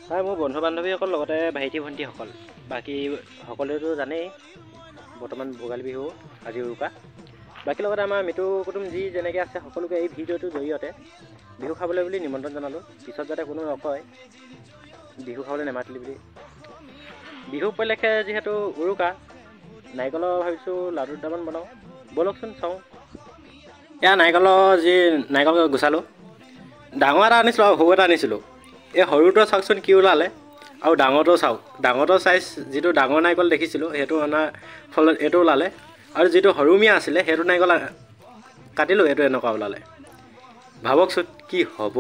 হয়, মোৰ বন্ধু বান্ধৱীসকল লগতে ভাইটি ভণ্টিসকল বাকী সকলোৱেতো জানেই বৰ্তমান ভোগালী বিহু আজি উৰুকা। বাকী লগতে আমাৰ মৃত্যু কুটুম যি যেনেকৈ আছে সকলোকে এই ভিডিঅ'টোৰ জৰিয়তে বিহু খাবলৈ বুলি নিমন্ত্ৰণ জনালোঁ। পিছত যাতে কোনো নকয় বিহু খাবলৈ নেমাতিলি বুলি। বিহু উপলক্ষে যিহেতু উৰুকা, নাৰিকলৰ ভাবিছোঁ লাডু দুটামান বনাওঁ, ব'লকচোন চাওঁ। এয়া নাৰিকল গুচালোঁ। ডাঙৰ এটা আনিছিলোঁ আৰু সৰু এটা আনিছিলোঁ। এই সৰুটো চাওকচোন কি ওলালে, আৰু ডাঙৰটো চাওক। ডাঙৰটো চাইজ যিটো ডাঙৰ নাৰিকল দেখিছিলোঁ সেইটো অনাৰ ফলত এইটো ওলালে, আৰু যিটো সৰুমীয়া আছিলে সেইটো নাৰিকল কাটিলোঁ, এইটো এনেকুৱা ওলালে। ভাবকচোন কি হ'ব।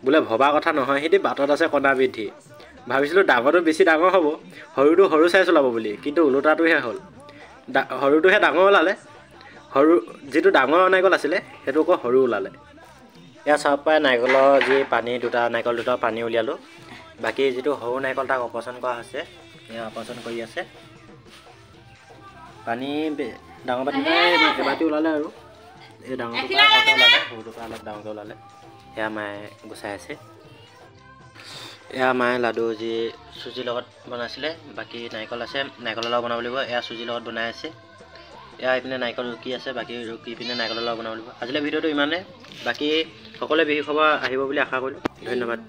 বোলে ভবা কথা নহয়, সিহঁতি বাটত আছে কণা বৃদ্ধি। ভাবিছিলোঁ ডাঙৰটো বেছি ডাঙৰ হ'ব, সৰুটো সৰু চাইজ ওলাব বুলি, কিন্তু ওলোটাটোহে হ'ল। সৰুটোহে ডাঙৰ ওলালে, যিটো ডাঙৰ নাৰিকল আছিলে সেইটো আকৌ সৰু ওলালে। এয়া চাব পাৰে নাৰিকলৰ যি নাৰিকল দুটা পানী উলিয়ালোঁ। বাকী যিটো সৰু নাৰিকল তাক অপচন কৰা হৈছে, এয়া অপচন কৰি আছে। পানী ডাঙৰ বাতিতে এবাটি ওলালে, আৰু এই ডাঙৰটোৰ পৰা সৰহকৈ ওলালে, সৰুটোৰ পৰা অলপ ডাঙৰকৈ ওলালে। এয়া মায়ে গুচাই আছে। এয়া মায়ে লাডু যি চুজিৰ লগত বনাইছিলে, বাকী নাৰিকল আছে, নাৰিকলৰ লগত বনাব লাগিব। এয়া চুজিৰ লগত বনাই আছে। এয়া এইপিনে নাৰিকল ৰুকি আছে, বাকী ৰুকি পিনে নাৰিকলৰ লগত বনাব লাগিব। আজিলৈ ভিডিঅ'টো ইমানে। বাকী সকলোৱে বিহু খাব আহিব বুলি আশা কৰিলোঁ। ধন্যবাদ।